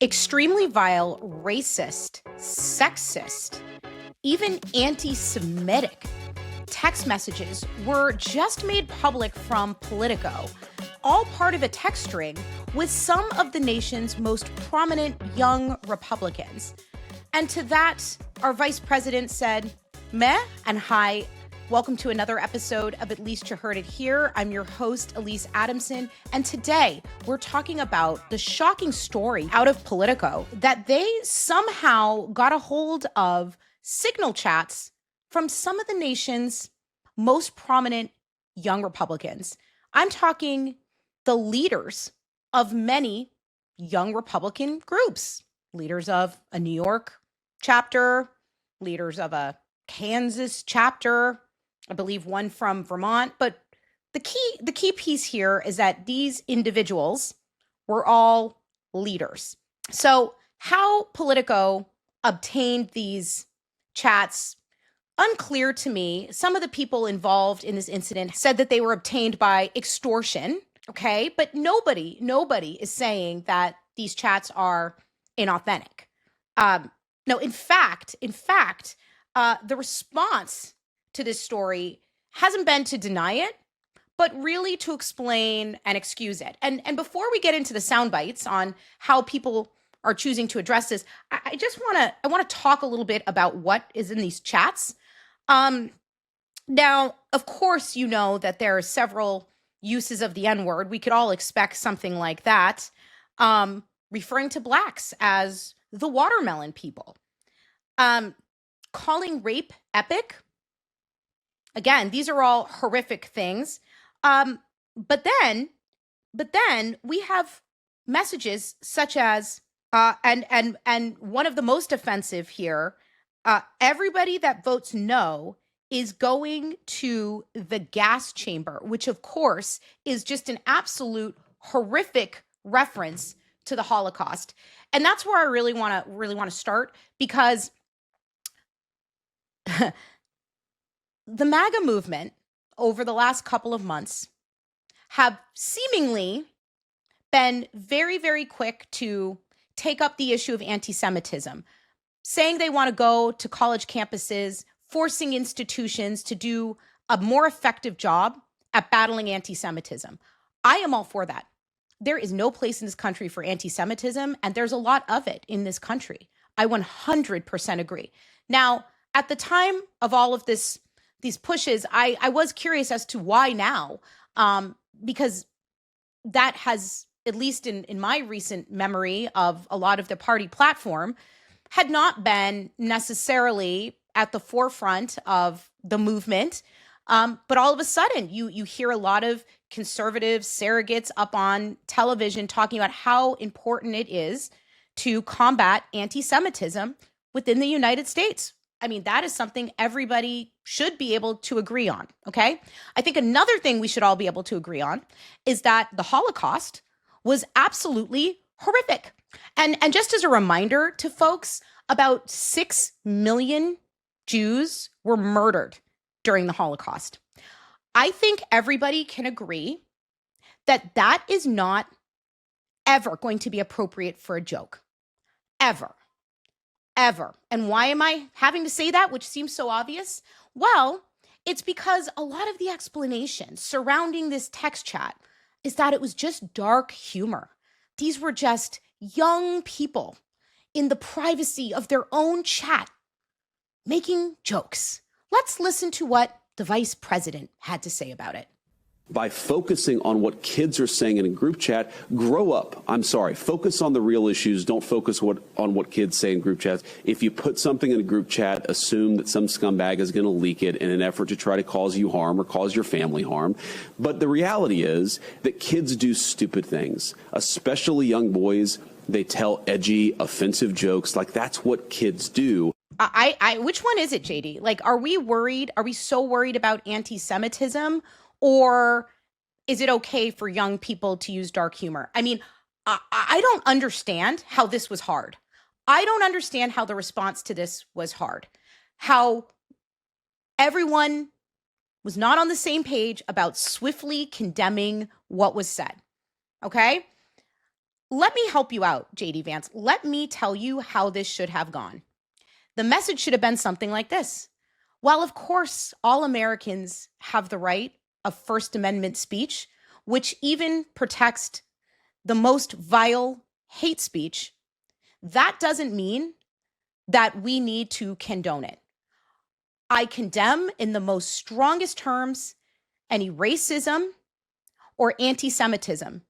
Extremely vile, racist, sexist, even anti Semitic text messages were just made public from Politico, all part of a text string with some of the nation's most prominent young Republicans. And to that, our vice president said, meh and hi. Welcome to another episode of At Least You Heard It Here. I'm your host, Alyse Adamson, and today we're talking about the shocking story out of Politico that they somehow got a hold of signal chats from some of the nation's most prominent young Republicans. I'm talking the leaders of many young Republican groups, leaders of a New York chapter, leaders of a Kansas chapter, I believe one from Vermont. But the key piece here is that these individuals were all leaders. So how Politico obtained these chats, unclear to me. Some of the people involved in this incident said that they were obtained by extortion. Okay, but nobody is saying that these chats are inauthentic. No, in fact, the response to this story hasn't been to deny it, but really to explain and excuse it. And before we get into the sound bites on how people are choosing to address this, I want to talk a little bit about what is in these chats. Now, of course, you know that there are several uses of the N-word. We could all expect something like that, referring to Blacks as the watermelon people, calling rape epic. Again, these are all horrific things. But then we have messages such as, and one of the most offensive here, everybody that votes no is going to the gas chamber, which of course is just an absolute horrific reference to the Holocaust. And that's where I really want to start, because the MAGA movement over the last couple of months have seemingly been very, very quick to take up the issue of anti-Semitism, saying they want to go to college campuses, forcing institutions to do a more effective job at battling anti-Semitism. I am all for that. There is no place in this country for anti-Semitism, and there's a lot of it in this country. I 100% agree. Now, at the time of all of these pushes, I was curious as to why now, because that has, at least in my recent memory of a lot of the party platform, had not been necessarily at the forefront of the movement. But all of a sudden, you hear a lot of conservative surrogates up on television talking about how important it is to combat anti-Semitism within the United States. I mean, that is something everybody should be able to agree on, okay? I think another thing we should all be able to agree on is that the Holocaust was absolutely horrific. And just as a reminder to folks, about 6 million Jews were murdered during the Holocaust. I think everybody can agree that that is not ever going to be appropriate for a joke. Ever. And why am I having to say that, which seems so obvious? Well, it's because a lot of the explanation surrounding this text chat is that it was just dark humor. These were just young people in the privacy of their own chat making jokes. Let's listen to what the vice president had to say about it. By focusing on what kids are saying in a group chat, grow up. I'm sorry. Focus on the real issues. Don't focus on what kids say in group chats. If you put something in a group chat, assume that some scumbag is going to leak it in an effort to try to cause you harm or cause your family harm. But the reality is that kids do stupid things, especially young boys. They tell edgy, offensive jokes. Like, that's what kids do. Which one is it, JD? Like, are we worried? Are we so worried about anti-Semitism? Or is it okay for young people to use dark humor? I mean, I don't understand how this was hard. I don't understand how the response to this was hard. How everyone was not on the same page about swiftly condemning what was said. Okay? Let me help you out, JD Vance. Let me tell you how this should have gone. The message should have been something like this. While, of course, all Americans have the right of First Amendment speech, which even protects the most vile hate speech, that doesn't mean that we need to condone it. I condemn in the most strongest terms any racism or anti-Semitism,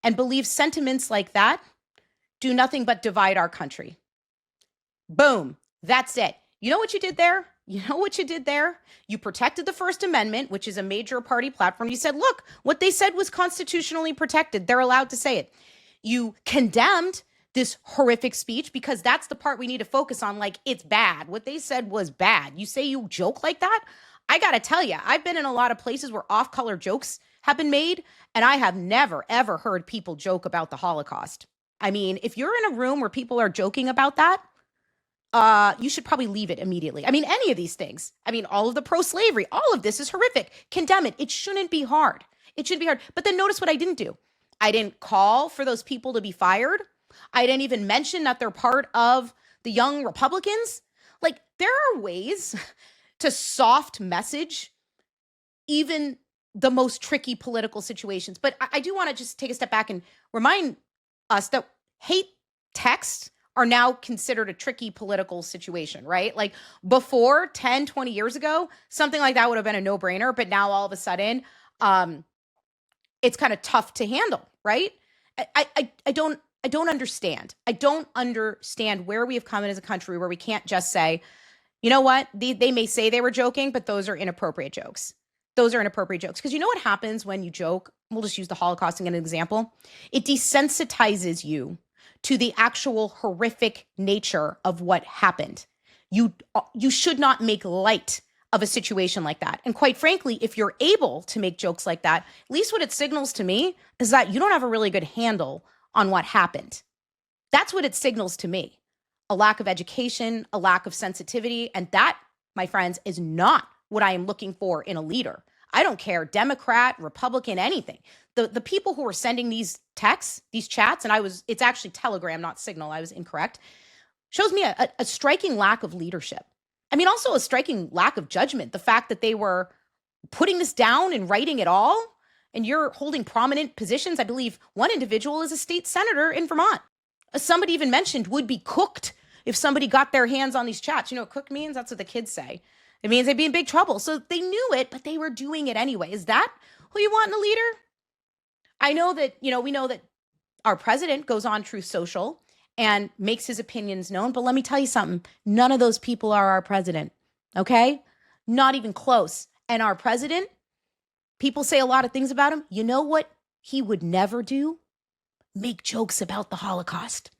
and believe sentiments like that do nothing but divide our country. Boom. That's it. You know what you did there? You protected the First Amendment, which is a major party platform. You said, look, what they said was constitutionally protected. They're allowed to say it. You condemned this horrific speech because that's the part we need to focus on. Like, it's bad. What they said was bad. You say you joke like that? I got to tell you, I've been in a lot of places where off-color jokes have been made, and I have never, ever heard people joke about the Holocaust. I mean, if you're in a room where people are joking about that, you should probably leave it immediately. I mean, any of these things. I mean, all of the pro-slavery, all of this is horrific. Condemn it. It shouldn't be hard. It shouldn't be hard. But then notice what I didn't do. I didn't call for those people to be fired. I didn't even mention that they're part of the Young Republicans. Like, there are ways to soft message even the most tricky political situations. But I do want to just take a step back and remind us that hate texts are now considered a tricky political situation, right? Like, before 10, 20 years ago, something like that would have been a no-brainer, but now all of a sudden, it's kind of tough to handle, right? I don't understand. I don't understand where we have come in as a country where we can't just say, you know what? They may say they were joking, but those are inappropriate jokes. Those are inappropriate jokes. Because you know what happens when you joke? We'll just use the Holocaust as an example. It desensitizes you to the actual horrific nature of what happened. You should not make light of a situation like that. And quite frankly, if you're able to make jokes like that, at least what it signals to me is that you don't have a really good handle on what happened. That's what it signals to me. A lack of education, a lack of sensitivity. And that, my friends, is not what I am looking for in a leader. I don't care, Democrat, Republican, anything. The people who were sending these texts, these chats, and it's actually Telegram, not Signal, I was incorrect, shows me a striking lack of leadership. I mean, also a striking lack of judgment. The fact that they were putting this down and writing it all, and you're holding prominent positions. I believe one individual is a state senator in Vermont. Somebody even mentioned would be cooked if somebody got their hands on these chats. You know what cook means? That's what the kids say. It means they'd be in big trouble. So they knew it, but they were doing it anyway. Is that who you want in a leader? I know that, we know that our president goes on Truth Social and makes his opinions known. But let me tell you something. None of those people are our president. Okay? Not even close. And our president, people say a lot of things about him. You know what he would never do? Make jokes about the Holocaust.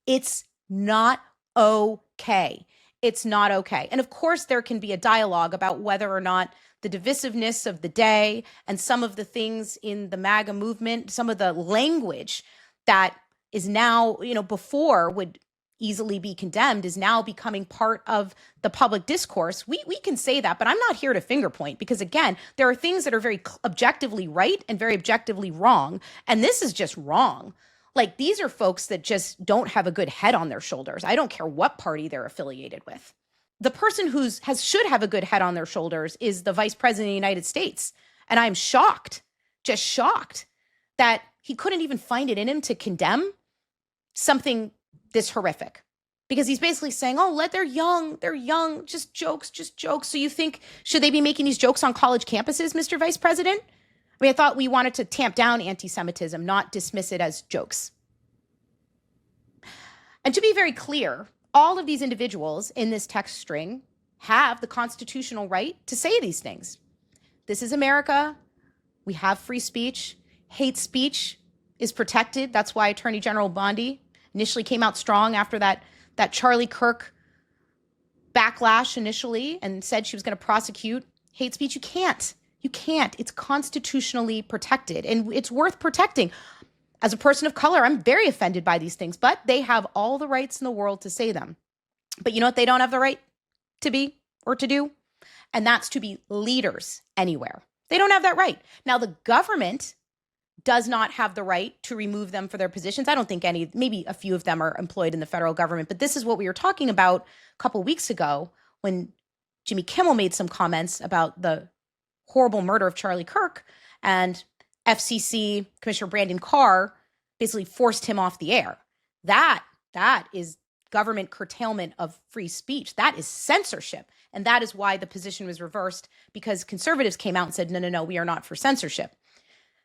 It's not okay. It's not okay. And of course, there can be a dialogue about whether or not the divisiveness of the day and some of the things in the MAGA movement, some of the language that is now, before would easily be condemned, is now becoming part of the public discourse. We can say that, but I'm not here to finger point because, again, there are things that are very objectively right and very objectively wrong. And this is just wrong. Like, these are folks that just don't have a good head on their shoulders. I don't care what party they're affiliated with. The person should have a good head on their shoulders is the vice president of the United States. And I'm shocked, just shocked, that he couldn't even find it in him to condemn something this horrific. Because he's basically saying, they're young, just jokes. So you think, should they be making these jokes on college campuses, Mr. Vice President? I mean, I thought we wanted to tamp down anti-Semitism, not dismiss it as jokes. And to be very clear, all of these individuals in this text string have the constitutional right to say these things. This is America. We have free speech. Hate speech is protected. That's why Attorney General Bondi initially came out strong after that Charlie Kirk backlash initially and said she was going to prosecute hate speech. You can't. It's constitutionally protected, and it's worth protecting. As a person of color, I'm very offended by these things, but they have all the rights in the world to say them. But you know what they don't have the right to be or to do? And that's to be leaders anywhere. They don't have that right. Now, the government does not have the right to remove them for their positions. I don't think any, maybe a few of them are employed in the federal government, but this is what we were talking about a couple of weeks ago when Jimmy Kimmel made some comments about the horrible murder of Charlie Kirk, and FCC Commissioner Brandon Carr basically forced him off the air. That is government curtailment of free speech. That is censorship. And that is why the position was reversed, because conservatives came out and said, no, we are not for censorship.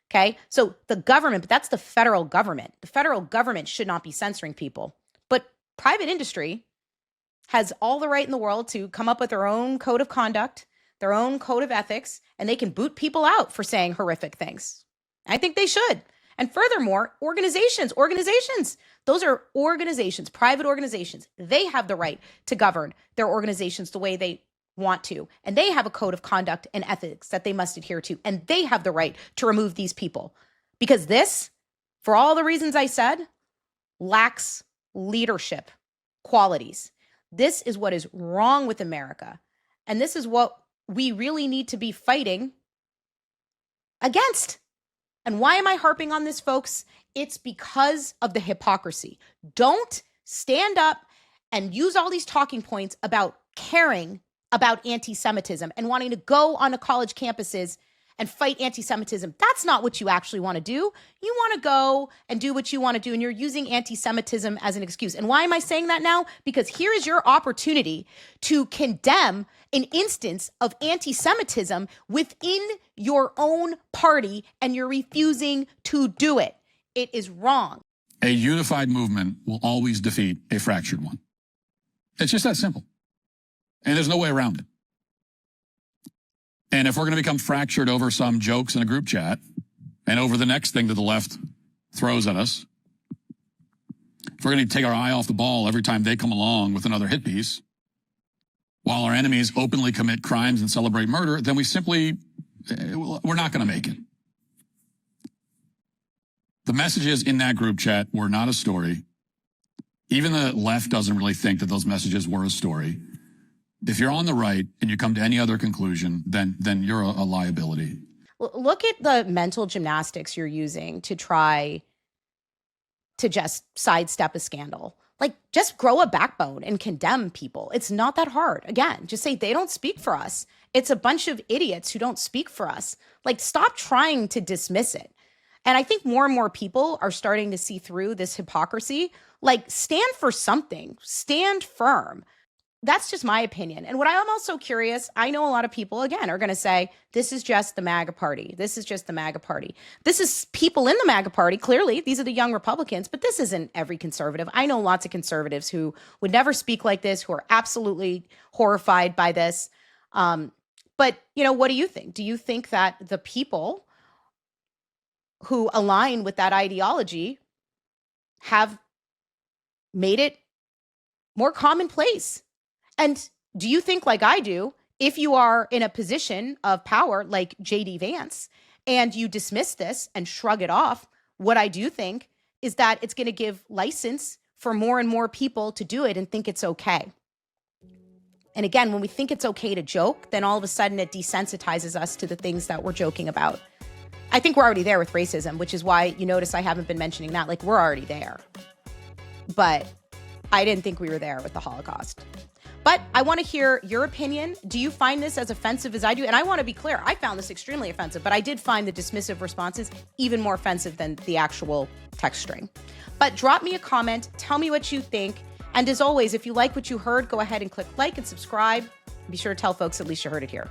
Okay, so the government, but that's the federal government. The federal government should not be censoring people. But private industry has all the right in the world to come up with their own code of conduct, their own code of ethics, and they can boot people out for saying horrific things. I think they should. And furthermore, organizations, those are organizations, private organizations. They have the right to govern their organizations the way they want to. And they have a code of conduct and ethics that they must adhere to. And they have the right to remove these people. Because this, for all the reasons I said, lacks leadership qualities. This is what is wrong with America. And this is what we really need to be fighting against. And why am I harping on this, folks? It's because of the hypocrisy. Don't stand up and use all these talking points about caring about anti-Semitism and wanting to go onto college campuses and fight anti-Semitism. That's not what you actually want to do. You want to go and do what you want to do, and you're using anti-Semitism as an excuse. And why am I saying that now? Because here is your opportunity to condemn an instance of anti-Semitism within your own party, and you're refusing to do it. It is wrong. A unified movement will always defeat a fractured one. It's just that simple. And there's no way around it. And if we're going to become fractured over some jokes in a group chat and over the next thing that the left throws at us, if we're going to take our eye off the ball every time they come along with another hit piece, while our enemies openly commit crimes and celebrate murder, then we're not going to make it. The messages in that group chat were not a story. Even the left doesn't really think that those messages were a story. If you're on the right and you come to any other conclusion, then you're a liability. Look at the mental gymnastics you're using to try to just sidestep a scandal. Like, just grow a backbone and condemn people. It's not that hard. Again, just say they don't speak for us. It's a bunch of idiots who don't speak for us. Like, stop trying to dismiss it. And I think more and more people are starting to see through this hypocrisy. Like, stand for something. Stand firm. That's just my opinion. And what I'm also curious, I know a lot of people, again, are going to say, this is just the MAGA party. This is just the MAGA party. This is people in the MAGA party. Clearly, these are the young Republicans, but this isn't every conservative. I know lots of conservatives who would never speak like this, who are absolutely horrified by this. But, what do you think? Do you think that the people who align with that ideology have made it more commonplace? And do you think, like I do, if you are in a position of power like J.D. Vance and you dismiss this and shrug it off, what I do think is that it's going to give license for more and more people to do it and think it's okay. And again, when we think it's okay to joke, then all of a sudden it desensitizes us to the things that we're joking about. I think we're already there with racism, which is why you notice I haven't been mentioning that. Like, we're already there. But I didn't think we were there with the Holocaust. But I want to hear your opinion. Do you find this as offensive as I do? And I want to be clear, I found this extremely offensive, but I did find the dismissive responses even more offensive than the actual text string. But drop me a comment, tell me what you think. And as always, if you like what you heard, go ahead and click like and subscribe. Be sure to tell folks at least you heard it here.